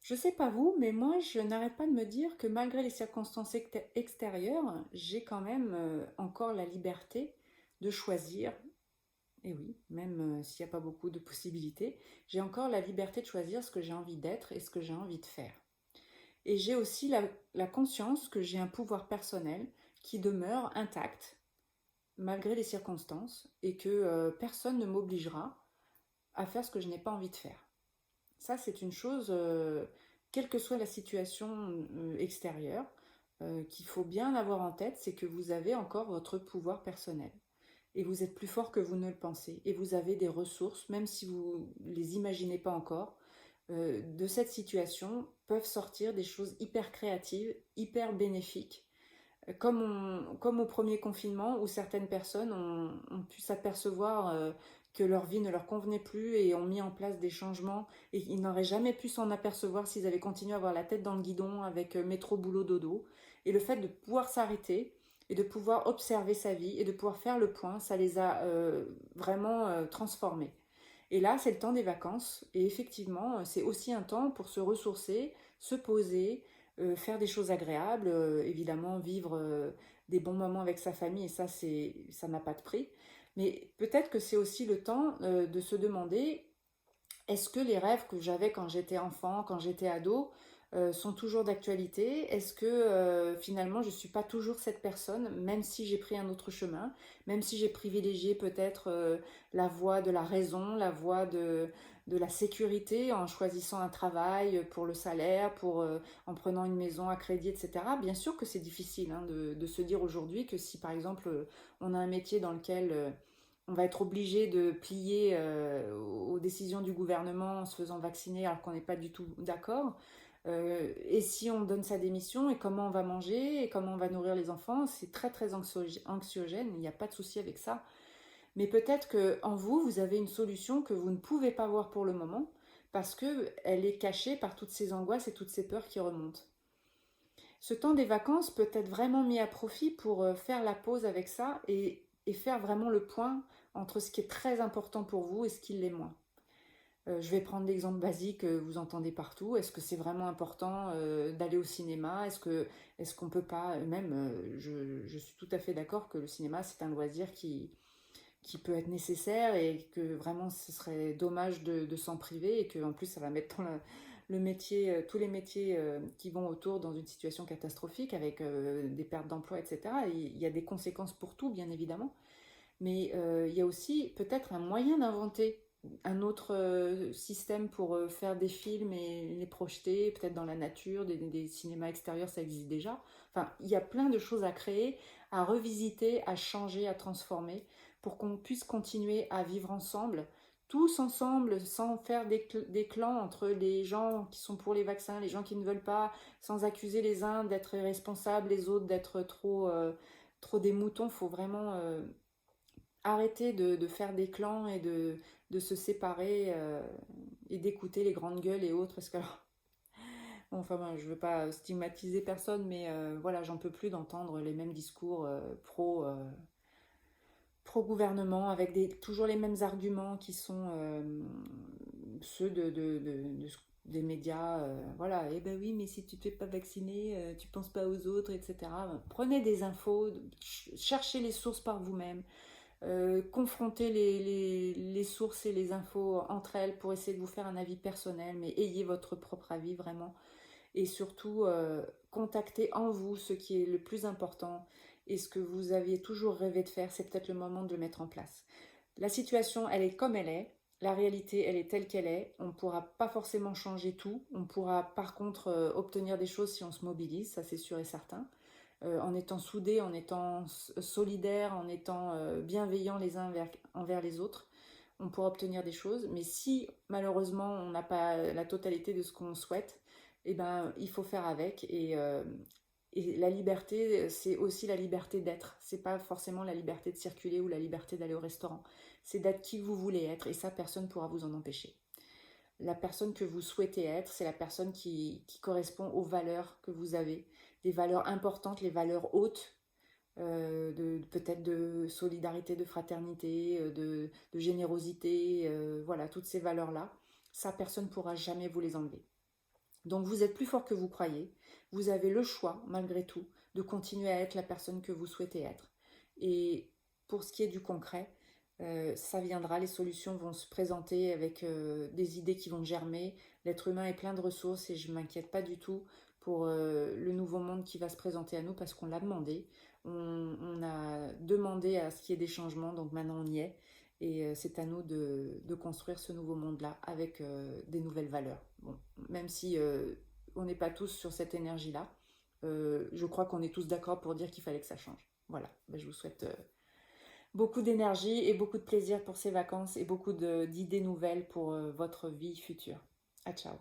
Je sais pas vous, mais moi je n'arrête pas de me dire que malgré les circonstances extérieures, j'ai quand même encore la liberté de choisir. Et oui, même s'il n'y a pas beaucoup de possibilités, j'ai encore la liberté de choisir ce que j'ai envie d'être et ce que j'ai envie de faire. Et j'ai aussi la conscience que j'ai un pouvoir personnel qui demeure intact malgré les circonstances et que personne ne m'obligera à faire ce que je n'ai pas envie de faire. Ça, c'est une chose, quelle que soit la situation extérieure, qu'il faut bien avoir en tête, c'est que vous avez encore votre pouvoir personnel. Et vous êtes plus fort que vous ne le pensez. Et vous avez des ressources, même si vous ne les imaginez pas encore. De cette situation peuvent sortir des choses hyper créatives, hyper bénéfiques. Comme au premier confinement où certaines personnes ont pu s'apercevoir que leur vie ne leur convenait plus et ont mis en place des changements et ils n'auraient jamais pu s'en apercevoir s'ils avaient continué à avoir la tête dans le guidon avec métro, boulot, dodo. Et le fait de pouvoir s'arrêter et de pouvoir observer sa vie et de pouvoir faire le point, ça les a vraiment transformés. Et là, c'est le temps des vacances. Et effectivement, c'est aussi un temps pour se ressourcer, se poser, faire des choses agréables, évidemment vivre des bons moments avec sa famille, et ça n'a pas de prix. Mais peut-être que c'est aussi le temps de se demander, est-ce que les rêves que j'avais quand j'étais enfant, quand j'étais ado, sont toujours d'actualité? Est-ce que finalement je ne suis pas toujours cette personne, même si j'ai pris un autre chemin, même si j'ai privilégié peut-être la voie de la raison, la voie de la sécurité en choisissant un travail pour le salaire, en prenant une maison à crédit, etc. Bien sûr que c'est difficile hein, de se dire aujourd'hui que si par exemple on a un métier dans lequel on va être obligé de plier aux décisions du gouvernement en se faisant vacciner alors qu'on n'est pas du tout d'accord. Et si on donne sa démission et comment on va manger et comment on va nourrir les enfants, c'est très très anxiogène, il n'y a pas de souci avec ça. Mais peut-être qu'en vous, vous avez une solution que vous ne pouvez pas voir pour le moment parce qu'elle est cachée par toutes ces angoisses et toutes ces peurs qui remontent. Ce temps des vacances peut être vraiment mis à profit pour faire la pause avec ça et faire vraiment le point entre ce qui est très important pour vous et ce qui l'est moins. Je vais prendre l'exemple basique que vous entendez partout. Est-ce que c'est vraiment important d'aller au cinéma? Est-ce qu'on peut pas, même, je suis tout à fait d'accord que le cinéma, c'est un loisir qui peut être nécessaire et que vraiment ce serait dommage de s'en priver et que en plus ça va mettre le métier, tous les métiers qui vont autour dans une situation catastrophique avec des pertes d'emploi, etc. Il y a des conséquences pour tout, bien évidemment, mais il y a aussi peut-être un moyen d'inventer un autre système pour faire des films et les projeter, peut-être dans la nature, des cinémas extérieurs, ça existe déjà. Enfin, il y a plein de choses à créer, à revisiter, à changer, à transformer, pour qu'on puisse continuer à vivre ensemble, tous ensemble, sans faire des clans entre les gens qui sont pour les vaccins, les gens qui ne veulent pas, sans accuser les uns d'être irresponsables, les autres d'être trop des moutons. Il faut vraiment arrêter de faire des clans et de se séparer et d'écouter les grandes gueules et autres. Parce que, alors, bon, enfin, moi, je ne veux pas stigmatiser personne, mais voilà, j'en peux plus d'entendre les mêmes discours pro-gouvernement avec toujours les mêmes arguments qui sont ceux des médias. Voilà, eh ben oui, mais si tu ne te fais pas vacciner, tu ne penses pas aux autres, etc. Prenez des infos, cherchez les sources par vous-même. Confrontez les sources et les infos entre elles pour essayer de vous faire un avis personnel, mais ayez votre propre avis vraiment. Et surtout, contactez en vous ce qui est le plus important et ce que vous aviez toujours rêvé de faire, c'est peut-être le moment de le mettre en place. La situation, elle est comme elle est. La réalité, elle est telle qu'elle est. On ne pourra pas forcément changer tout. On pourra par contre obtenir des choses si on se mobilise, ça c'est sûr et certain. En étant soudés, en étant solidaires, en étant bienveillants les uns envers les autres, on pourra obtenir des choses. Mais si malheureusement on n'a pas la totalité de ce qu'on souhaite, eh ben, il faut faire avec. Et la liberté, c'est aussi la liberté d'être. C'est pas forcément la liberté de circuler ou la liberté d'aller au restaurant. C'est d'être qui vous voulez être et ça, personne ne pourra vous en empêcher. La personne que vous souhaitez être, c'est la personne qui correspond aux valeurs que vous avez, des valeurs importantes, les valeurs hautes, peut-être de solidarité, de fraternité, de générosité, voilà, toutes ces valeurs-là. Ça, personne ne pourra jamais vous les enlever. Donc vous êtes plus fort que vous croyez. Vous avez le choix, malgré tout, de continuer à être la personne que vous souhaitez être. Et pour ce qui est du concret, ça viendra, les solutions vont se présenter avec des idées qui vont germer. L'être humain est plein de ressources et je ne m'inquiète pas du tout pour le nouveau monde qui va se présenter à nous parce qu'on l'a demandé. On a demandé à ce qu'il y ait des changements, donc maintenant on y est. Et c'est à nous de construire ce nouveau monde-là avec des nouvelles valeurs. Bon, même si on n'est pas tous sur cette énergie-là, je crois qu'on est tous d'accord pour dire qu'il fallait que ça change. Voilà, ben, je vous souhaite beaucoup d'énergie et beaucoup de plaisir pour ces vacances et beaucoup d'idées nouvelles pour votre vie future. À ciao.